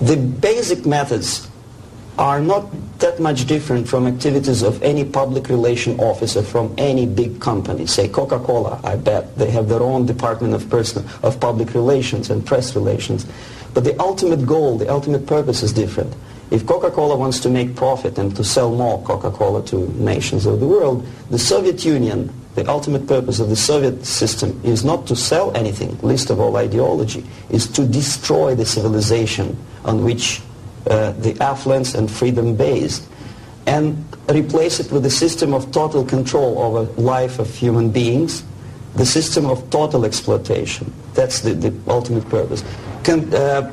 The basic methods are not that much different from activities of any public relation officer from any big company. Say Coca-Cola, I bet. They have their own department of public relations and press relations. But the ultimate goal, the ultimate purpose is different. If Coca-Cola wants to make profit and to sell more Coca-Cola to nations of the world, the Soviet Union, the ultimate purpose of the Soviet system is not to sell anything, least of all ideology, is to destroy the civilization on which the affluence and freedom based, and replace it with a system of total control over life of human beings, the system of total exploitation. That's the ultimate purpose.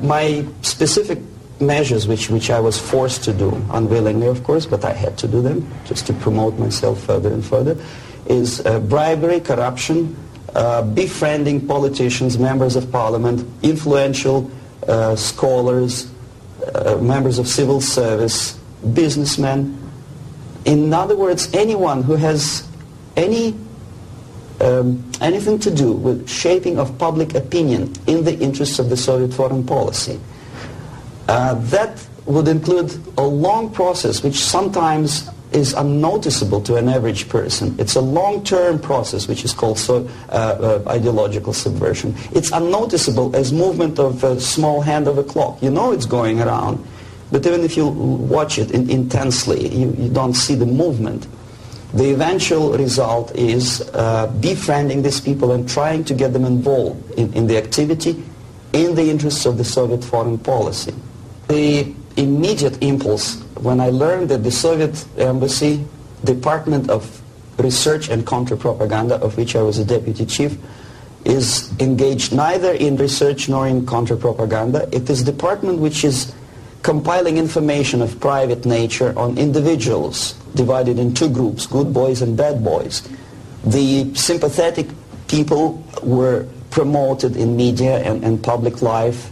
My specific measures, which I was forced to do, unwillingly of course, but I had to do them just to promote myself further and further, is bribery, corruption, befriending politicians, members of parliament, influential scholars, members of civil service, businessmen. In other words, anyone who has anything to do with shaping of public opinion in the interests of the Soviet foreign policy. That would include a long process which sometimes is unnoticeable to an average person. It's a long-term process which is called ideological subversion. It's unnoticeable as movement of a small hand of a clock. You know it's going around, but even if you watch it intensely, you don't see the movement. The eventual result is befriending these people and trying to get them involved in the activity in the interests of the Soviet foreign policy. The immediate impulse when I learned that the Soviet Embassy, Department of Research and Counter-Propaganda, of which I was a deputy chief, is engaged neither in research nor in counter-propaganda. It is a department which is compiling information of private nature on individuals divided in two groups, good boys and bad boys. The sympathetic people were promoted in media and public life.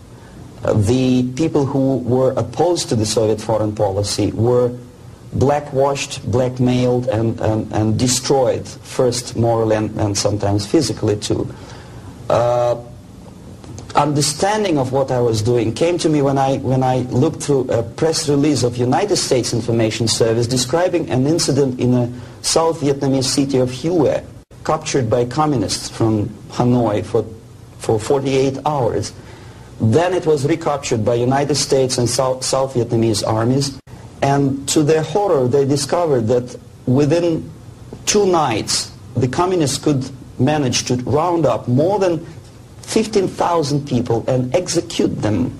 The people who were opposed to the Soviet foreign policy were blackwashed, blackmailed, and destroyed, first morally and sometimes physically too. Understanding of what I was doing came to me when I looked through a press release of United States Information Service describing an incident in a South Vietnamese city of Hue, captured by communists from Hanoi for 48 hours. Then it was recaptured by United States and South Vietnamese armies, and to their horror they discovered that within 2 nights the communists could manage to round up more than 15,000 people and execute them.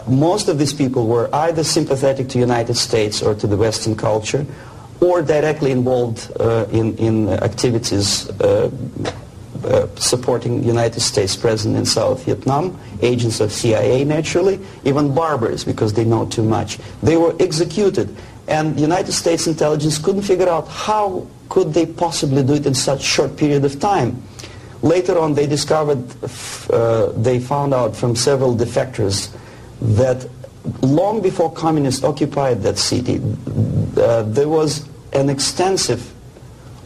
Most of these people were either sympathetic to United States or to the Western culture, or directly involved in activities supporting United States President in South Vietnam, agents of CIA naturally, even barbers because they know too much. They were executed, and United States intelligence couldn't figure out how could they possibly do it in such short period of time. Later on they discovered, they found out from several defectors that long before communists occupied that city, there was an extensive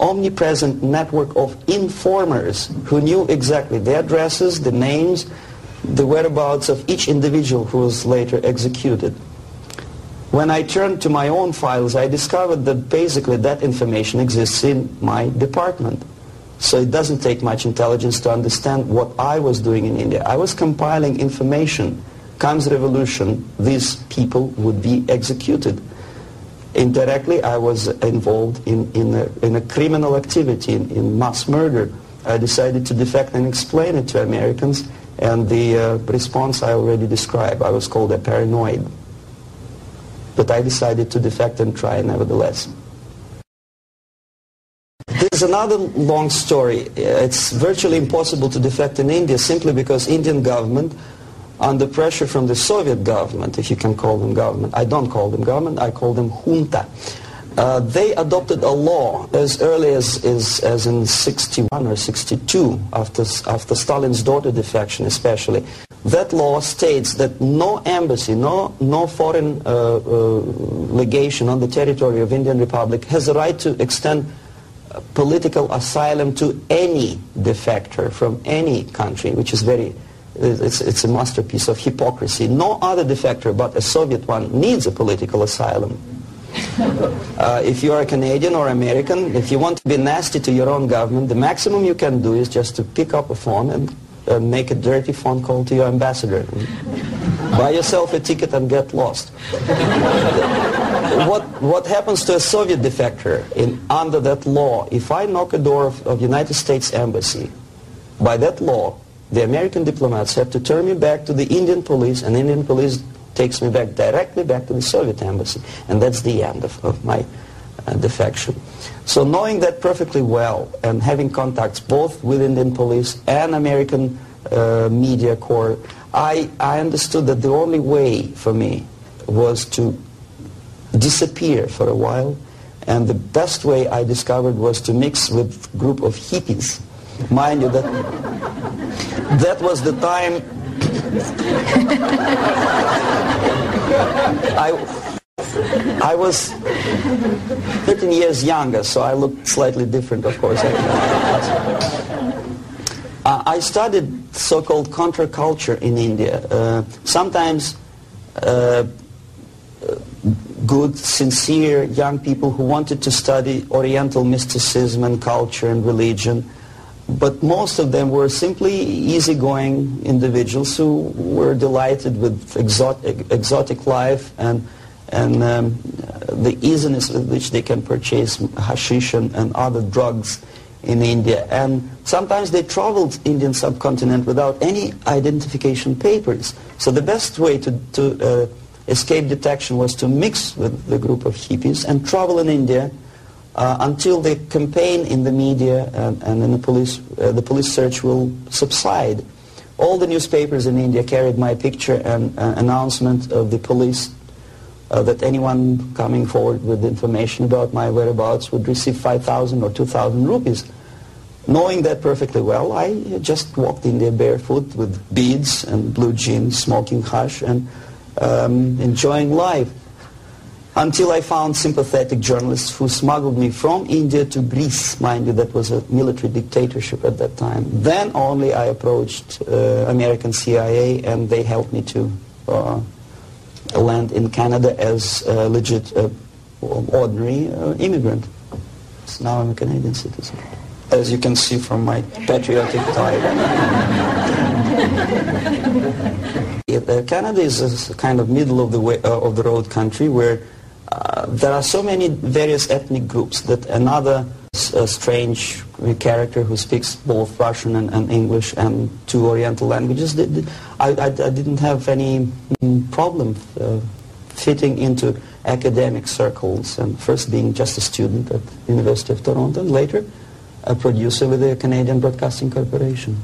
omnipresent network of informers who knew exactly the addresses, the names, the whereabouts of each individual who was later executed. When I turned to my own files, I discovered that basically that information exists in my department. So it doesn't take much intelligence to understand what I was doing in India. I was compiling information. Comes revolution, these people would be executed. Indirectly, I was involved in a criminal activity, in mass murder. I decided to defect and explain it to Americans, and the response I already described. I was called a paranoid. But I decided to defect and try nevertheless. There's another long story. It's virtually impossible to defect in India simply because Indian government, under pressure from the Soviet government, if you can call them government. I don't call them government, I call them junta. They adopted a law as early as in 61 or 62, after Stalin's daughter defection especially. That law states that no embassy, no foreign legation on the territory of Indian Republic has a right to extend political asylum to any defector from any country, which is very It's a masterpiece of hypocrisy. No other defector but a Soviet one needs a political asylum. If you are a Canadian or American, if you want to be nasty to your own government, the maximum you can do is just to pick up a phone and make a dirty phone call to your ambassador. Buy yourself a ticket and get lost. What happens to a Soviet defector under that law? If I knock a door of United States Embassy, by that law, the American diplomats have to turn me back to the Indian police, and Indian police takes me back directly back to the Soviet embassy. And that's the end of my defection. So knowing that perfectly well and having contacts both with Indian police and American media corps, I understood that the only way for me was to disappear for a while, and the best way I discovered was to mix with a group of hippies. Mind you, that was the time I was 13 years younger, so I looked slightly different, of course. I studied so-called counterculture in India. Sometimes good, sincere young people who wanted to study Oriental mysticism and culture and religion, but most of them were simply easygoing individuals who were delighted with exotic life and the easiness with which they can purchase hashish and other drugs in India. And sometimes they traveled Indian subcontinent without any identification papers. So the best way to escape detection was to mix with the group of hippies and travel in India until the campaign in the media and in the police search will subside. All the newspapers in India carried my picture and announcement of the police that anyone coming forward with information about my whereabouts would receive 5,000 or 2,000 rupees. Knowing that perfectly well, I just walked India barefoot with beads and blue jeans, smoking hash and enjoying life. Until I found sympathetic journalists who smuggled me from India to Greece. Mind you, that was a military dictatorship at that time. Then only I approached American CIA, and they helped me to land in Canada as a legit, ordinary immigrant. So now I'm a Canadian citizen, as you can see from my patriotic tie. Canada is a kind of middle of the road country where there are so many various ethnic groups that another strange character who speaks both Russian and English and two Oriental languages, I didn't have any problem fitting into academic circles, and first being just a student at the University of Toronto and later a producer with the Canadian Broadcasting Corporation.